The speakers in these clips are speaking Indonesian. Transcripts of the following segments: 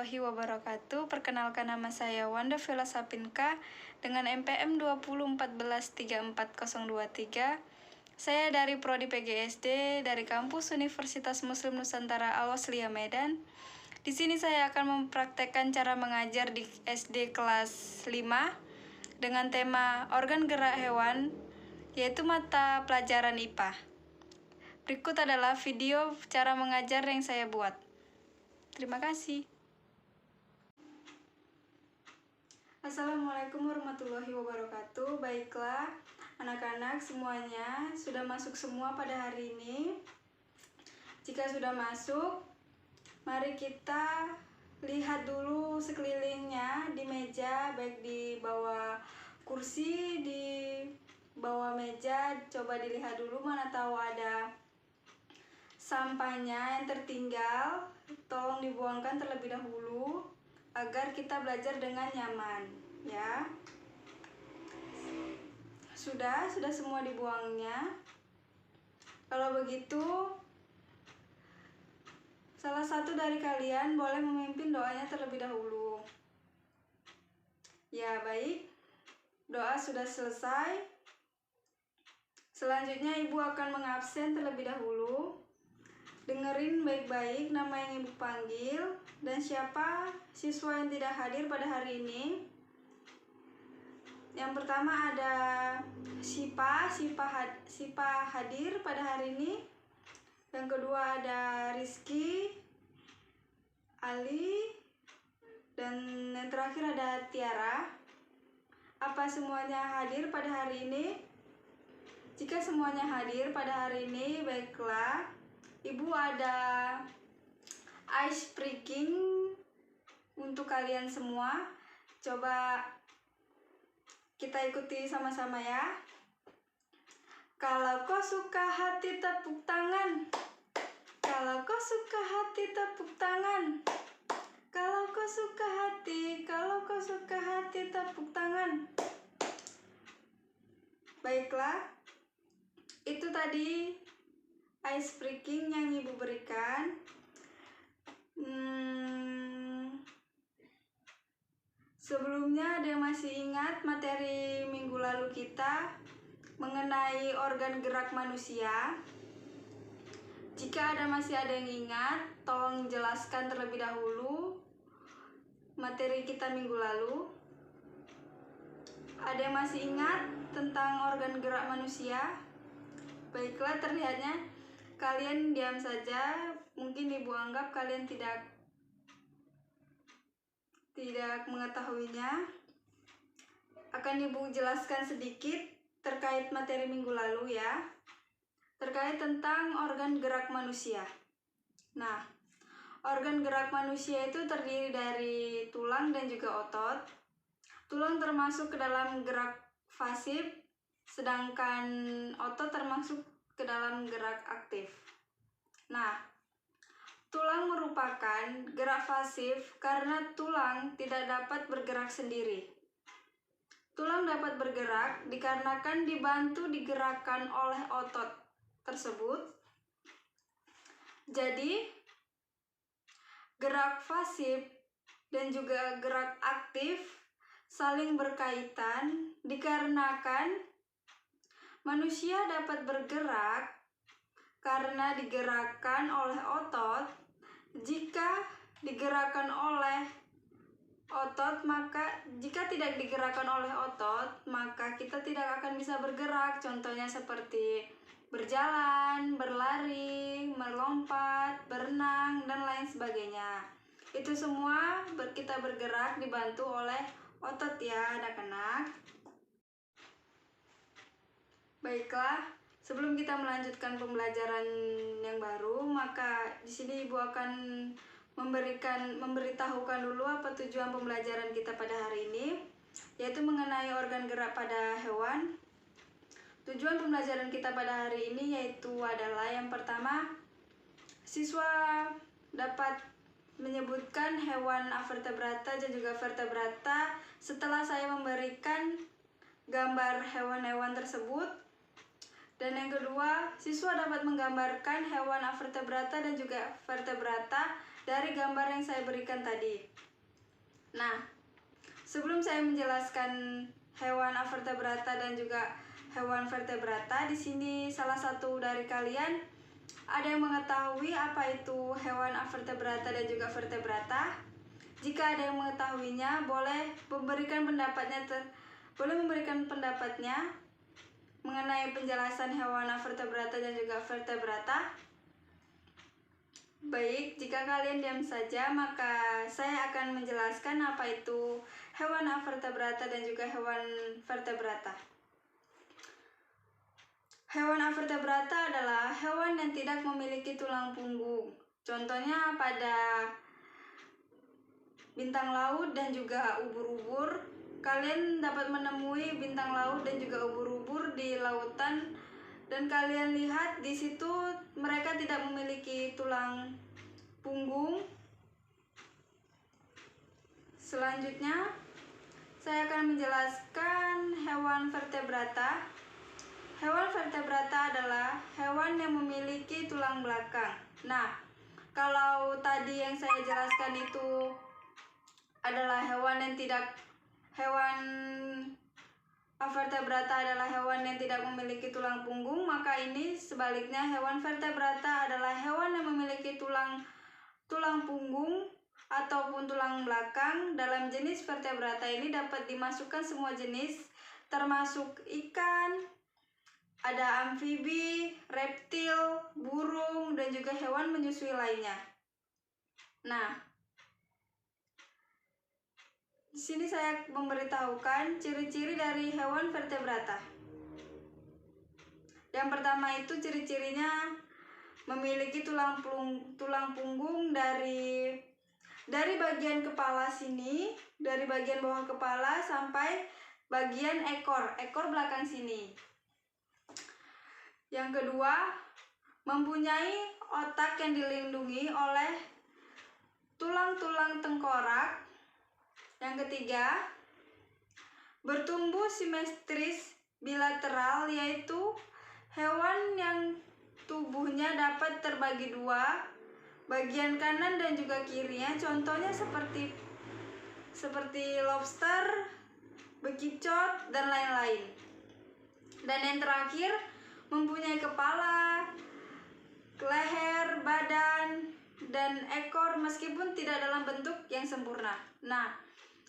warahmatullahi wabarakatuh. Perkenalkan, nama saya Wanda Vela Sapinka dengan MPM 2014-34023. Saya dari Prodi PGSD dari kampus Universitas Muslim Nusantara Al-Wasliyah Medan. Di sini saya akan mempraktekkan cara mengajar di SD kelas 5 dengan tema organ gerak hewan, yaitu mata pelajaran IPA. Berikut adalah video cara mengajar yang saya buat. Terima kasih. Assalamualaikum warahmatullahi wabarakatuh. Baiklah, anak-anak semuanya sudah masuk semua pada hari ini. Jika sudah masuk, mari kita lihat dulu sekelilingnya di meja, baik di bawah kursi, di bawah meja. Coba dilihat dulu, mana tahu ada sampahnya yang tertinggal, tolong dibuangkan terlebih dahulu agar kita belajar dengan nyaman, ya. Sudah semua dibuangnya. Kalau begitu, salah satu dari kalian boleh memimpin doanya terlebih dahulu. Ya, baik. Doa sudah selesai. Selanjutnya Ibu akan mengabsen terlebih dahulu. Dengerin baik-baik nama yang Ibu panggil dan siapa siswa yang tidak hadir pada hari ini. Yang pertama ada Sipa hadir pada hari ini. Yang kedua ada Rizky, Ali, dan yang terakhir ada Tiara. Apa semuanya hadir pada hari ini? Jika semuanya hadir pada hari ini, baiklah. Ibu ada ice breaking untuk kalian semua. Coba kita ikuti sama-sama ya. Kalau kau suka hati tepuk tangan. Kalau kau suka hati tepuk tangan. Kalau kau suka hati tepuk tangan. Baiklah. Itu tadi ice breaking yang Ibu berikan. Sebelumnya ada yang masih ingat materi minggu lalu kita mengenai organ gerak manusia? Jika masih ada yang ingat, tolong jelaskan terlebih dahulu materi kita minggu lalu. Ada yang masih ingat tentang organ gerak manusia? Baiklah, terlihatnya kalian diam saja. Mungkin Ibu anggap kalian tidak mengetahuinya. Akan Ibu jelaskan sedikit terkait materi minggu lalu ya. Terkait tentang organ gerak manusia. Nah, organ gerak manusia itu terdiri dari tulang dan juga otot. Tulang termasuk ke dalam gerak pasif, sedangkan otot termasuk ke dalam gerak aktif. Nah, tulang merupakan gerak pasif karena tulang tidak dapat bergerak sendiri. Tulang dapat bergerak dikarenakan dibantu digerakkan oleh otot tersebut. Jadi, gerak pasif dan juga gerak aktif saling berkaitan dikarenakan manusia dapat bergerak karena digerakkan oleh otot. Jika digerakkan oleh otot, jika tidak digerakkan oleh otot, maka kita tidak akan bisa bergerak. Contohnya seperti berjalan, berlari, melompat, berenang, dan lain sebagainya. Itu semua kita bergerak dibantu oleh otot ya, anak-anak. Baiklah, sebelum kita melanjutkan pembelajaran yang baru, maka di sini Ibu akan memberitahukan dulu apa tujuan pembelajaran kita pada hari ini, yaitu mengenai organ gerak pada hewan. Tujuan pembelajaran kita pada hari ini adalah yang pertama, siswa dapat menyebutkan hewan avertebrata dan juga vertebrata setelah saya memberikan gambar hewan-hewan tersebut. Dan yang kedua, siswa dapat menggambarkan hewan avertebrata dan juga vertebrata dari gambar yang saya berikan tadi. Nah, sebelum saya menjelaskan hewan avertebrata dan juga hewan vertebrata, di sini salah satu dari kalian ada yang mengetahui apa itu hewan avertebrata dan juga vertebrata? Jika ada yang mengetahuinya, boleh memberikan pendapatnya mengenai penjelasan hewan avertebrata dan juga vertebrata. Baik, jika kalian diam saja, maka saya akan menjelaskan apa itu hewan avertebrata dan juga hewan vertebrata. Hewan avertebrata adalah hewan yang tidak memiliki tulang punggung. Contohnya pada bintang laut dan juga ubur-ubur. Kalian dapat menemui bintang laut dan juga ubur-ubur di lautan, dan kalian lihat di situ mereka tidak memiliki tulang punggung. Selanjutnya, saya akan menjelaskan hewan vertebrata. Hewan vertebrata adalah hewan yang memiliki tulang belakang. Nah, kalau tadi yang saya jelaskan itu adalah hewan avertebrata adalah hewan yang tidak memiliki tulang punggung, maka ini sebaliknya, hewan vertebrata adalah hewan yang memiliki tulang punggung ataupun tulang belakang. Dalam jenis vertebrata ini dapat dimasukkan semua jenis, termasuk ikan, ada amfibi, reptil, burung, dan juga hewan menyusui lainnya. Nah, di sini saya memberitahukan ciri-ciri dari hewan vertebrata. Yang pertama itu ciri-cirinya memiliki tulang punggung dari bagian kepala sini, dari bagian bawah kepala sampai bagian ekor belakang sini. Yang kedua, mempunyai otak yang dilindungi oleh tulang-tulang tengkorak. Yang ketiga, bertumbuh simetris bilateral, yaitu hewan yang tubuhnya dapat terbagi dua, bagian kanan dan juga kirinya. Contohnya seperti lobster, bekicot, dan lain-lain. Dan yang terakhir, mempunyai kepala, leher, badan, dan ekor meskipun tidak dalam bentuk yang sempurna. Nah,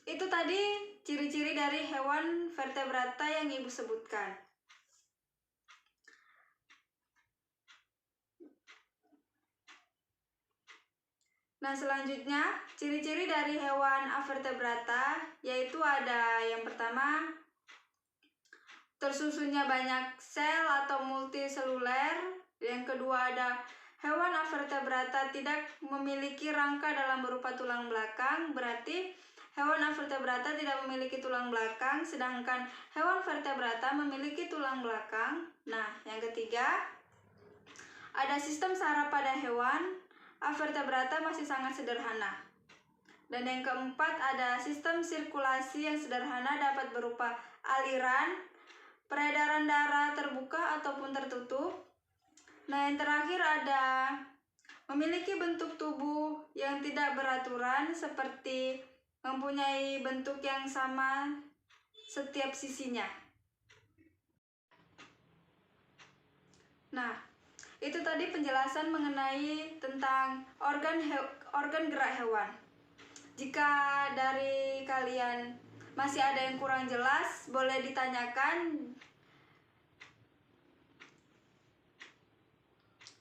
itu tadi ciri-ciri dari hewan vertebrata yang Ibu sebutkan. Nah, selanjutnya ciri-ciri dari hewan avertebrata yaitu ada yang pertama, tersusunnya banyak sel atau multiseluler. Yang kedua, ada hewan avertebrata tidak memiliki rangka dalam berupa tulang belakang, berarti hewan avertebrata tidak memiliki tulang belakang, sedangkan hewan vertebrata memiliki tulang belakang. Nah, yang ketiga, ada sistem saraf pada hewan avertebrata masih sangat sederhana. Dan yang keempat, ada sistem sirkulasi yang sederhana, dapat berupa aliran, peredaran darah terbuka ataupun tertutup. Nah, yang terakhir ada memiliki bentuk tubuh yang tidak beraturan, seperti mempunyai bentuk yang sama setiap sisinya. Nah, itu tadi penjelasan mengenai tentang organ gerak hewan. Jika dari kalian masih ada yang kurang jelas, boleh ditanyakan.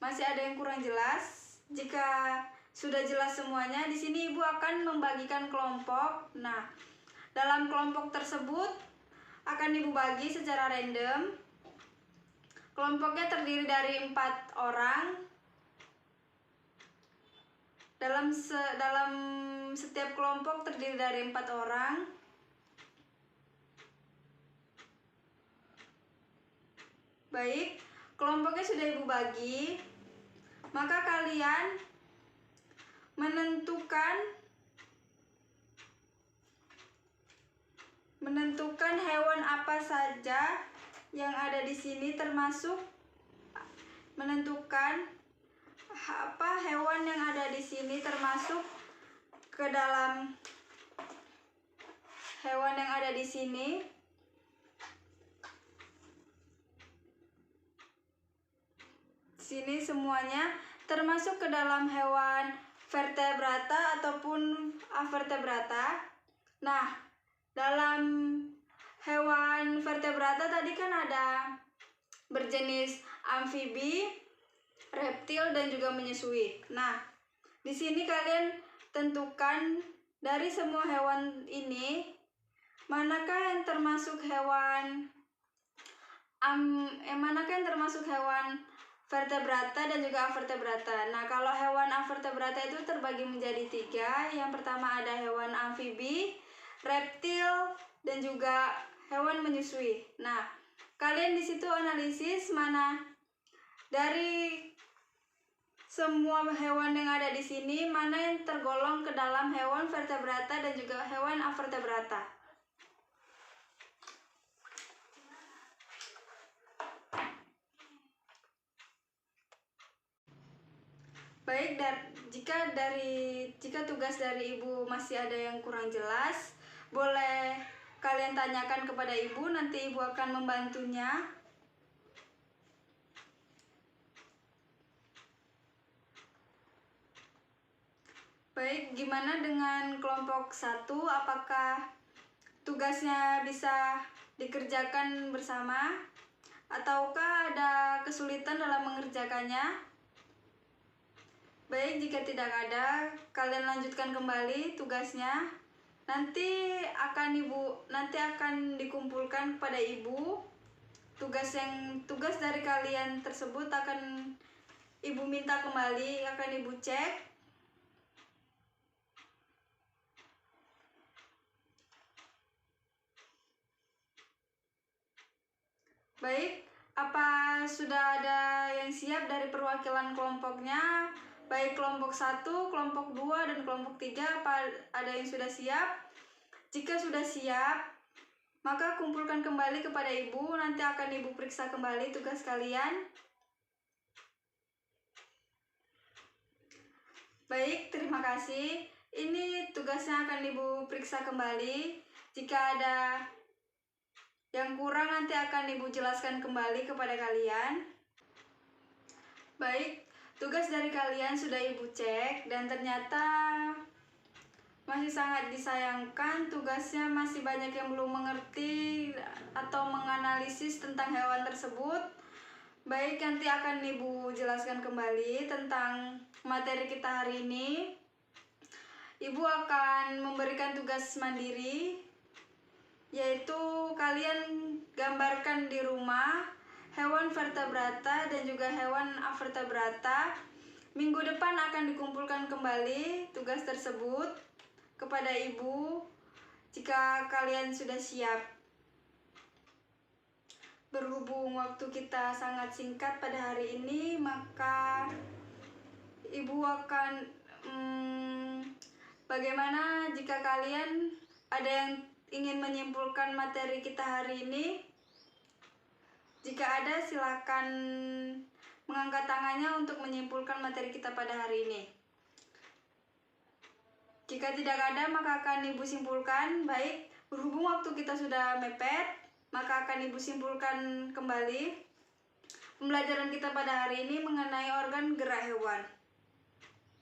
Masih ada yang kurang jelas? Jika sudah jelas semuanya, di sini Ibu akan membagikan kelompok. Nah, dalam kelompok tersebut akan Ibu bagi secara random. Kelompoknya terdiri dari 4 orang. Dalam setiap kelompok terdiri dari 4 orang. Baik, kelompoknya sudah Ibu bagi. Maka kalian menentukan hewan apa saja yang ada di sini, termasuk menentukan apa hewan yang ada di sini termasuk ke dalam hewan yang ada di sini semuanya termasuk ke dalam hewan vertebrata ataupun avertebrata. Nah, dalam hewan vertebrata tadi kan ada berjenis amfibi, reptil, dan juga menyusui. Nah, di sini kalian tentukan dari semua hewan ini manakah yang termasuk hewan vertebrata dan juga avertebrata. Nah, kalau hewan avertebrata itu terbagi menjadi 3. Yang pertama ada hewan amfibi, reptil, dan juga hewan menyusui. Nah, kalian di situ analisis mana dari semua hewan yang ada di sini mana yang tergolong ke dalam hewan vertebrata dan juga hewan avertebrata. Baik, jika tugas dari Ibu masih ada yang kurang jelas, boleh kalian tanyakan kepada Ibu, nanti Ibu akan membantunya. Baik, gimana dengan kelompok 1? Apakah tugasnya bisa dikerjakan bersama? Ataukah ada kesulitan dalam mengerjakannya? Baik, jika tidak ada, kalian lanjutkan kembali tugasnya. Nanti akan dikumpulkan kepada Ibu. Tugas dari kalian tersebut akan Ibu minta kembali, akan Ibu cek. Baik, apa sudah ada yang siap dari perwakilan kelompoknya? Baik kelompok 1, kelompok 2, dan kelompok 3, apa ada yang sudah siap? Jika sudah siap, maka kumpulkan kembali kepada Ibu, nanti akan Ibu periksa kembali tugas kalian. Baik, terima kasih. Ini tugasnya akan Ibu periksa kembali. Jika ada yang kurang nanti akan Ibu jelaskan kembali kepada kalian. Baik, tugas dari kalian sudah Ibu cek dan ternyata masih sangat disayangkan tugasnya masih banyak yang belum mengerti atau menganalisis tentang hewan tersebut. Baik, nanti akan Ibu jelaskan kembali tentang materi kita hari ini. Ibu akan memberikan tugas mandiri, yaitu kalian gambarkan di rumah hewan vertebrata dan juga hewan avertebrata. Minggu depan akan dikumpulkan kembali tugas tersebut kepada Ibu jika kalian sudah siap. Berhubung waktu kita sangat singkat pada hari ini, maka Ibu akan bagaimana jika kalian ada yang ingin menyimpulkan materi kita hari ini? Jika ada, silakan mengangkat tangannya untuk menyimpulkan materi kita pada hari ini. Jika tidak ada, maka akan Ibu simpulkan. Baik, berhubung waktu kita sudah mepet, maka akan Ibu simpulkan kembali pembelajaran kita pada hari ini mengenai organ gerak hewan.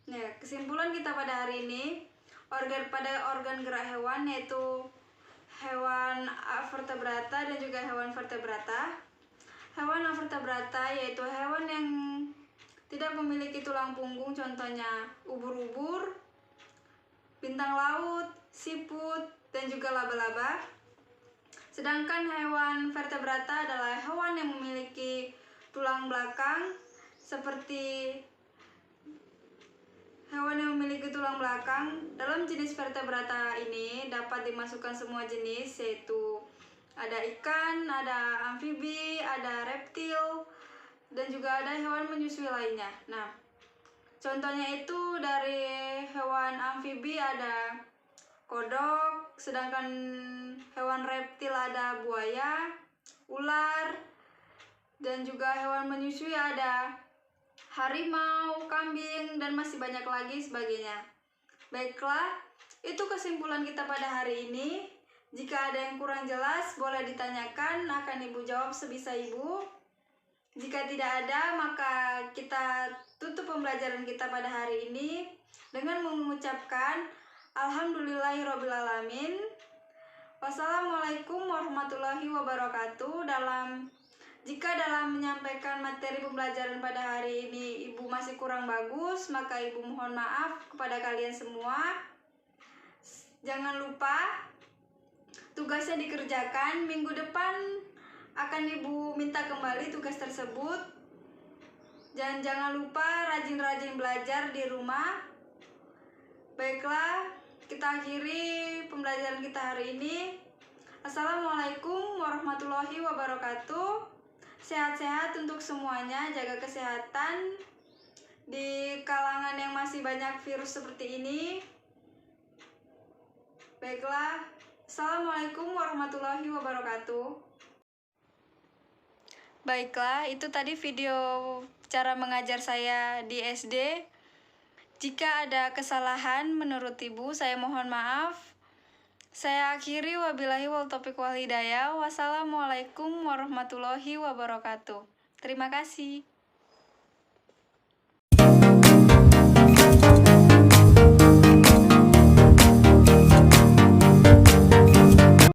Nah, kesimpulan kita pada hari ini, organ gerak hewan yaitu hewan avertebrata dan juga hewan vertebrata. Hewan avertebrata yaitu hewan yang tidak memiliki tulang punggung, contohnya ubur-ubur, bintang laut, siput, dan juga laba-laba. Sedangkan hewan vertebrata adalah hewan yang memiliki tulang belakang, seperti hewan yang memiliki tulang belakang. Dalam jenis vertebrata ini dapat dimasukkan semua jenis, yaitu ada ikan, ada amfibi, ada reptil, dan juga ada hewan menyusui lainnya. Nah, contohnya itu dari hewan amfibi ada kodok, sedangkan hewan reptil ada buaya, ular, dan juga hewan menyusui ada harimau, kambing, dan masih banyak lagi sebagainya. Baiklah, itu kesimpulan kita pada hari ini. Jika ada yang kurang jelas, boleh ditanyakan, akan Ibu jawab sebisa Ibu. Jika tidak ada, maka kita tutup pembelajaran kita pada hari ini dengan mengucapkan Alhamdulillahirrabbilalamin. Wassalamualaikum warahmatullahi wabarakatuh. Jika dalam menyampaikan materi pembelajaran pada hari ini Ibu masih kurang bagus, maka Ibu mohon maaf kepada kalian semua. Jangan lupa tugasnya dikerjakan. Minggu depan akan Ibu minta kembali tugas tersebut. Dan jangan lupa rajin-rajin belajar di rumah. Baiklah, kita akhiri pembelajaran kita hari ini. Assalamualaikum warahmatullahi wabarakatuh. Sehat-sehat untuk semuanya, jaga kesehatan di kalangan yang masih banyak virus seperti ini. Baiklah, Assalamualaikum warahmatullahi wabarakatuh. Baiklah, itu tadi video cara mengajar saya di SD. Jika ada kesalahan menurut Ibu, saya mohon maaf. Saya akhiri, wabillahi wal taufiq wal hidayah. Wassalamualaikum warahmatullahi wabarakatuh. Terima kasih.